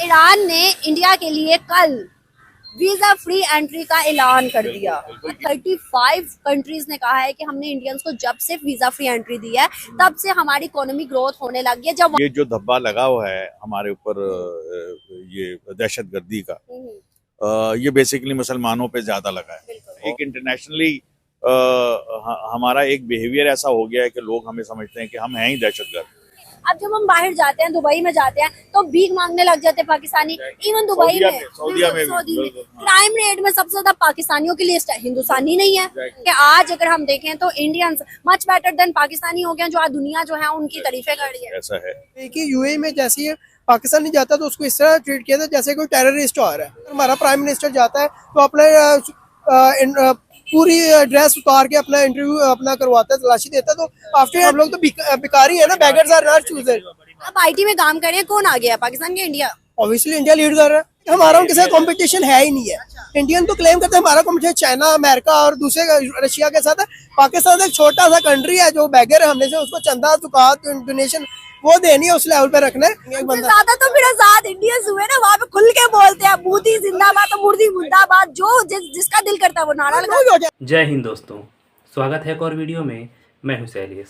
Iran ने India के लिए कल वीजा फ्री एंट्री का ऐलान कर दिया। 35 कंट्रीज ने कहा है कि हमने इंडियंस को जब से वीजा फ्री एंट्री दी है तब से हमारी इकोनॉमिक ग्रोथ होने लगी है। जब ये जो धब्बा लगा हुआ है हमारे ऊपर ये दहशतगर्दी का, ये बेसिकली मुसलमानों पे ज्यादा लगा है। एक इंटरनेशनली हमारा एक बिहेवियर ऐसा हो गया है कि लोग हमें समझते हैं कि हम हैं ही दहशतगर्द। अब जब हम बाहर जाते हैं, दुबई में जाते हैं, तो भीख मांगने लग जाते हैं पाकिस्तानी। इवन दुबई में, सऊदीया में क्राइम रेट में सबसे ज्यादा पाकिस्तानियों की लिस्ट है, हिंदुस्तानी नहीं है। कि आज अगर हम देखें तो Indians much better than Pakistani हो गए, जो आज दुनिया जो है उनकी तारीफें कर रही है। ऐसा है कि यूएई में जैसे ही पाकिस्तान नहीं जाता तो उसको इस तरह ट्रीट किया था जैसे कोई टेररिस्ट आ रहा है। हमारा प्राइम मिनिस्टर जाता है तो अपने पूरी ड्रेस उतार के अपना इंटरव्यू अपना करवाता है, तलाशी देता है। तो आफ्टर हम लोग तो भिखारी है ना, बेगर्स आर नॉट चूजर। अब आईटी में काम कर रहे हैं, कौन आ गया पाकिस्तान के? इंडिया। ऑब्वियसली इंडिया लीड कर रहा है। हमारा उनके साथ कंपटीशन है ही नहीं है। इंडियन तो क्लेम करते हैं हमारा कंपटीशन चाइना, अमेरिका और दूसरे रशिया के साथ है। पाकिस्तान एक छोटा सा कंट्री है जो बैगर है, हमने से उसको चंदा जुकात डोनेशन वो देनी है, उस लेवल पे रखना है। एक बंदा ज्यादा तो फिर आजाद इंडियंस हुए ना, वहाँ पे खुल के बोलते हैं मोदी जिंदाबाद तो मुर्दी मुर्दाबाद, जो जिसका दिल करता है वो नारा लगा। जय हिंद दोस्तों, स्वागत है एक और वीडियो में। मैं हूं सैलिस।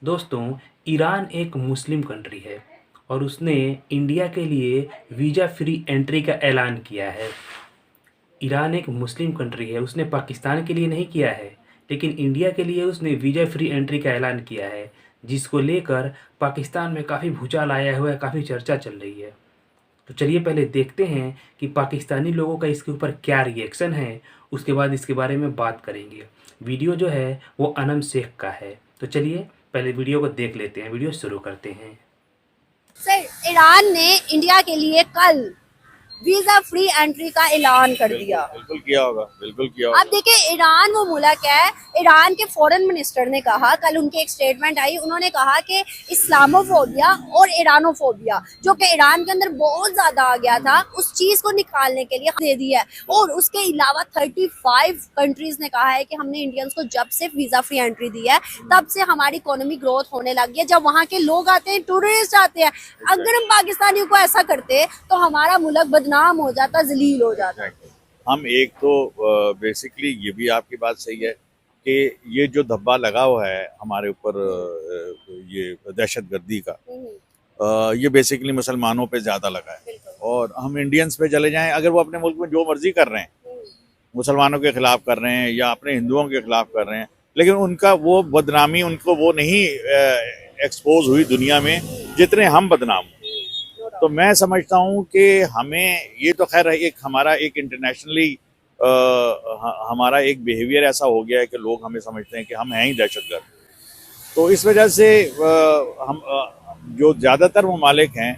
दोस्तों, ईरान एक मुस्लिम कंट्री है और उसने इंडिया के लिए वीज़ा फ्री एंट्री का ऐलान किया है। ईरान एक मुस्लिम कंट्री है, उसने पाकिस्तान के लिए नहीं किया है, लेकिन इंडिया के लिए उसने वीज़ा फ्री एंट्री का ऐलान किया है, जिसको लेकर पाकिस्तान में काफ़ी भूचाल आया हुआ है, काफ़ी चर्चा चल रही है। तो चलिए पहले देखते हैं कि पाकिस्तानी लोगों का इसके ऊपर क्या रिएक्शन है, उसके बाद इसके बारे में बात करेंगे। वीडियो जो है वो अनम शेख का है, तो चलिए पहले वीडियो को देख लेते हैं, वीडियो शुरू करते हैं। सर, ईरान ने इंडिया के लिए कल वीजा फ्री एंट्री का ऐलान कर दिया। बिल्कुल किया होगा, बिल्कुल किया होगा। अब देखिए, ईरान वो मुल्क है, ईरान के फॉरेन मिनिस्टर ने कहा, कल उनकी एक स्टेटमेंट आई, उन्होंने कहा कि इस्लामोफोबिया और ईरानोफोबिया जो कि ईरान के अंदर बहुत ज्यादा आ गया था, उस चीज को निकालने के लिए दे दी है। और उसके अलावा 35 कंट्रीज ने कहा है कि हमने इंडियंस को जब से वीजा फ्री एंट्री दी है तब से हमारी इकोनॉमी ग्रोथ होने लगी है। जब वहाँ के लोग आते हैं, टूरिस्ट आते हैं, अगर हम पाकिस्तानियों को ऐसा करते तो हमारा मुल्क नाम हो जाता, जलील हो जाता। हम एक तो बेसिकली ये भी आपकी बात सही है कि ये जो धब्बा लगा हुआ है हमारे ऊपर ये दहशतगर्दी का, ये बेसिकली मुसलमानों पे ज्यादा लगा है। और हम इंडियंस पे चले जाएं, अगर वो अपने मुल्क में जो मर्जी कर रहे हैं, मुसलमानों के खिलाफ कर रहे हैं या अपने हिंदुओं के खिलाफ कर रहे हैं, लेकिन उनका वो बदनामी उनको वो नहीं एक्सपोज हुई दुनिया में जितने हम बदनाम। तो मैं समझता हूँ कि हमें ये तो खैर एक हमारा एक इंटरनेशनली हमारा एक बिहेवियर ऐसा हो गया है कि लोग हमें समझते हैं कि हम हैं ही दहशतगर्द। तो इस वजह से हम जो ज़्यादातर ममालिक हैं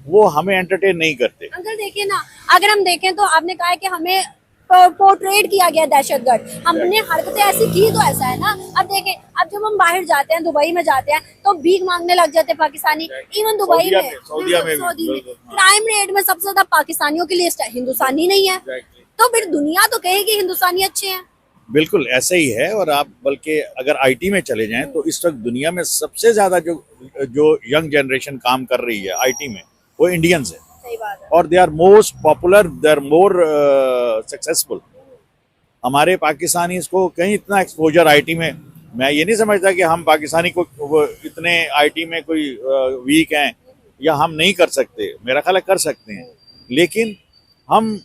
वो हमें एंटरटेन नहीं करते। अगर देखें ना, अगर हम देखें तो आपने कहा है कि हमें पोर्ट्रेट किया गया दहशतगर्द, हमने हरकतें ऐसी की तो ऐसा है ना। अब देखें, अब जब हम बाहर जाते हैं, दुबई में जाते हैं, तो भीख मांगने लग जाते हैं पाकिस्तानी। इवन दुबई में, सऊदीया में क्राइम रेट में सबसे ज्यादा पाकिस्तानियों की लिस्ट है, हिंदुस्तानी नहीं है। तो फिर दुनिया तो कहेगी हिंदुस्तानी अच्छे हैं। बिल्कुल ऐसा ही है। और आप बल्कि अगर आईटी में चले जाएं तो इस वक्त दुनिया में सबसे ज्यादा जो यंग जनरेशन काम कर रही है आईटी में वो इंडियंस है। और they are most popular, they are more successful. हमारे पाकिस्तानी इसको कहीं इतना एक्सपोजर आईटी में, मैं ये नहीं समझता कि हम पाकिस्तानी को इतने आईटी में कोई वीक हैं या हम नहीं कर सकते। मेरा ख्याल है कर सकते हैं, लेकिन हम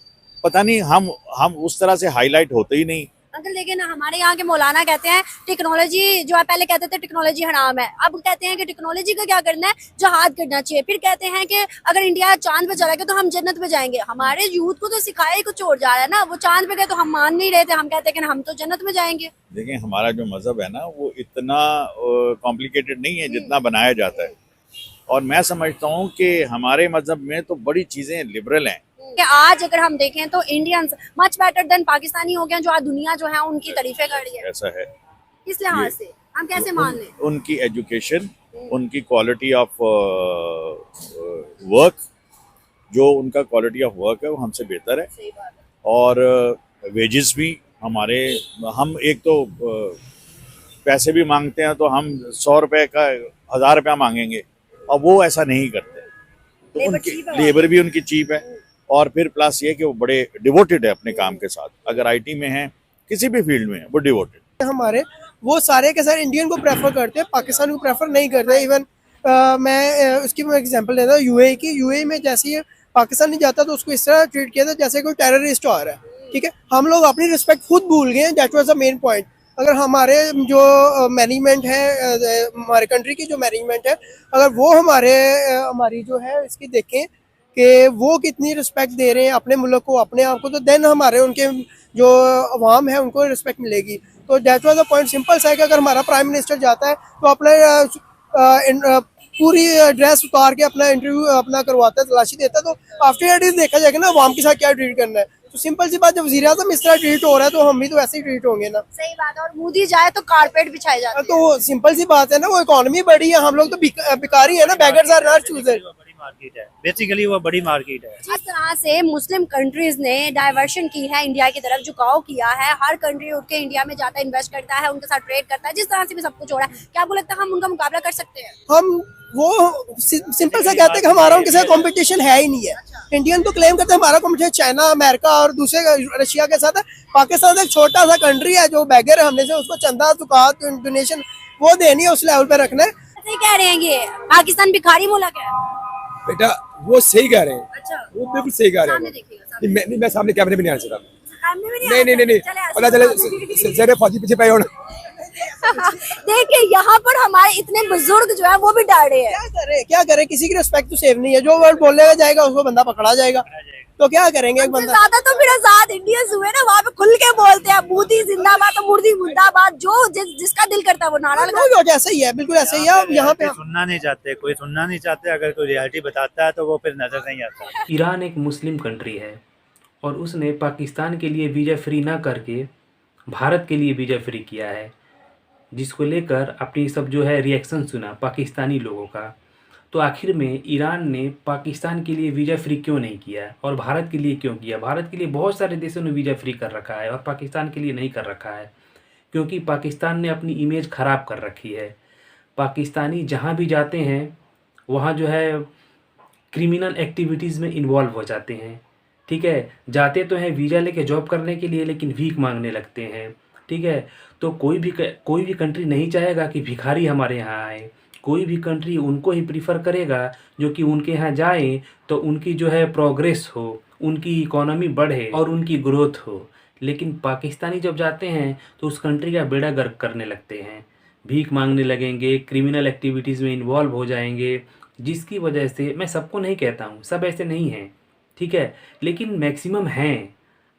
पता नहीं हम उस तरह से हाईलाइट होते ही नहीं। अंकल देखिए ना, हमारे यहाँ के मौलाना कहते हैं टेक्नोलॉजी जो है, पहले कहते थे टेक्नोलॉजी हराम है, अब कहते हैं कि टेक्नोलॉजी का क्या करना है, जहाज करना चाहिए। फिर कहते हैं कि अगर इंडिया चांद पे चला गया तो हम जन्नत पे जाएंगे। हमारे यूथ को तो सिखाया ही कुछ और जा रहा है ना। वो चांद पे गए तो हम मान नहीं रहे थे, हम कहते हैं कि हम तो जन्नत में जाएंगे। देखिए, हमारा जो मजहब है ना वो इतना कॉम्प्लिकेटेड नहीं है जितना बनाया जाता है। और मैं समझता हूँ कि हमारे मजहब में तो बड़ी चीजें लिबरल हैं। कि आज अगर हम देखें तो Indians much better than Pakistani हो गए, जो आज दुनिया जो है उनकी तारीफें कर रही है। ऐसा है, इस लिहाज से हम कैसे मान लें? उनकी एजुकेशन, उनकी क्वालिटी ऑफ वर्क, जो उनका क्वालिटी ऑफ वर्क है वो हमसे बेहतर है। सही बात है। और वेजेस भी हमारे, हम एक तो पैसे भी मांगते हैं तो हम 100 रुपए का 1000 रुपया मांगेंगे, और वो ऐसा नहीं करते। तो Labor उनकी cheap है वहाँ लेबर भी उनकी चीप है, और फिर प्लस ये कि वो बड़े डिवोटेड है अपने काम के साथ। अगर आईटी में है, किसी भी फील्ड में है, वो डिवोटेड। हमारे वो सारे के सारे इंडियन को प्रेफर करते हैं, पाकिस्तान को प्रेफर नहीं करते। इवन मैं उसकी मैं एग्जांपल देता हूँ यूएई की। यूएई में जैसे ही पाकिस्तान नहीं जाता तो उसको इस तरह ट्रीट किया था जैसे कोई टेररिस्ट आ रहा है। ठीक है, हम लोग अपनी रिस्पेक्ट खुद भूल गए हैं। That was the main point. अगर हमारे जो मैनेजमेंट है, हमारे कंट्री की जो मैनेजमेंट है, अगर वो हमारी जो है इसकी देखें कि वो कितनी रिस्पेक्ट दे रहे हैं अपने मुल्क को, अपने आप को, तो देन हमारे उनके जो अवाम है उनको रिस्पेक्ट मिलेगी। तो that was the point. Simple सा है कि अगर हमारा प्राइम मिनिस्टर जाता है तो अपने पूरी ड्रेस उतार के अपना इंटरव्यू अपना करवाता है, तलाशी देता है, तो आफ्टर दैट इज देखा जाएगा ना अवाम के साथ क्या ट्रीट करना है। तो सिंपल सी बात, जब वज़ीर आज़म इस तरह ट्रीट हो रहा है तो हम भी तो ऐसे ही ट्रीट होंगे ना। सही बात है। और मोदी जाए तो कारपेट बिछाए जाते हैं। तो सिंपल सी बात है ना, वो इकोनॉमी बड़ी है, हम लोग तो भिखारी है ना, बेगर्स आर नॉट चूजर। बड़ी मार्केट है, बेसिकली वो बड़ी मार्केट है। जिस तरह से मुस्लिम कंट्रीज ने डाइवर्शन की है, इंडिया की तरफ झुकाव किया है, हर कंट्री उठ के इंडिया में जाता है, इन्वेस्ट करता है, उनके साथ ट्रेड करता है, जिस तरह से भी सब कुछ हो रहा है, क्या आपको लगता है हम उनका मुकाबला कर सकते हैं? हम वो सिंपल सा कहते हैं कि हमारा उनके साथ कंपटीशन है ही नहीं है। इंडियन तो क्लेम करते हैं हमारा कंपटीशन चाइना, अमेरिका और दूसरे रशिया के साथ है। पाकिस्तान एक छोटा सा कंट्री है जो बैगर है, हमने से उसको चंदा जुकात डोनेशन वो देनी है, उस लेवल पे रखना है। सही कह रहे हैं ये पाकिस्तान भिखारी मुल्क है। बेटा वो सही कह रहे हैं, अच्छा, वो बिल्कुल सही कह रहे सामने हैं। देखिएगा, नहीं, मैं सामने कैमरे में नहीं आ सकता। सामने भी नहीं चले पता चले जरे फौजी पीछे पे होना। देखिए यहाँ पर हमारे इतने बुजुर्ग जो है वो भी डरे हैं। क्या करे, किसी की रिस्पेक्ट तो सेव नहीं है। जो वर्ड बोलने जाएगा उसको बंदा पकड़ा जाएगा, तो क्या करेंगे एक बंदा। ज्यादा तो फिर आजाद इंडियंस हुए ना, वहाँ पे खुल के बोलते हैं मोदी जिंदाबाद तो मुर्दी मुर्दाबाद, जो जिसका दिल करता है वो नारा लगा। ऐसा ही है, बिल्कुल ऐसा ही है। अब यहाँ पे सुनना नहीं चाहते, कोई सुनना नहीं चाहते। अगर कोई रियलिटी बताता है तो वो फिर नजर नहीं आता। ईरान एक मुस्लिम कंट्री है और उसने पाकिस्तान के लिए वीज़ा फ्री ना करके भारत के लिए वीज़ा फ्री किया है, जिसको लेकर अपनी सब जो है रिएक्शन सुना पाकिस्तानी लोगों का। तो आखिर में ईरान ने पाकिस्तान के लिए वीज़ा फ्री क्यों नहीं किया और भारत के लिए क्यों किया? भारत के लिए बहुत सारे देशों ने वीज़ा फ्री कर रखा है और पाकिस्तान के लिए नहीं कर रखा है, क्योंकि पाकिस्तान ने अपनी इमेज ख़राब कर रखी है। पाकिस्तानी जहाँ भी जाते हैं वहाँ जो है क्रिमिनल एक्टिविटीज़ में इन्वॉल्व हो जाते हैं। ठीक है, जाते तो हैं वीज़ा लेके जॉब करने के लिए, लेकिन भीख मांगने लगते हैं। ठीक है, तो कोई भी कंट्री नहीं चाहेगा कि भिखारी हमारे यहाँ आए। कोई भी कंट्री उनको ही प्रीफर करेगा जो कि उनके यहाँ जाएं तो उनकी जो है प्रोग्रेस हो, उनकी इकोनॉमी बढ़े और उनकी ग्रोथ हो। लेकिन पाकिस्तानी जब जाते हैं तो उस कंट्री का बेड़ा गर्क करने लगते हैं, भीख मांगने लगेंगे, क्रिमिनल एक्टिविटीज़ में इन्वॉल्व हो जाएंगे, जिसकी वजह से मैं सबको नहीं कहता हूँ, सब ऐसे नहीं हैं, ठीक है, लेकिन मैक्सिमम हैं।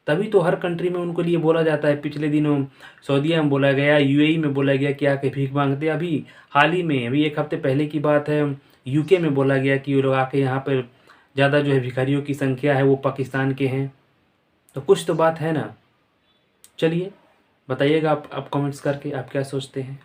तभी तो हर कंट्री में उनको लिए बोला जाता है। पिछले दिनों सऊदीया में बोला गया, यूएई में बोला गया कि आके भीख मांगते। अभी हाल ही में, अभी एक हफ्ते पहले की बात है, यूके में बोला गया कि वो लोग आके यहाँ पर ज़्यादा जो है भिखारियों की संख्या है वो पाकिस्तान के हैं। तो कुछ तो बात है ना। चलिए बताइएगा आप कमेंट्स करके आप क्या सोचते हैं।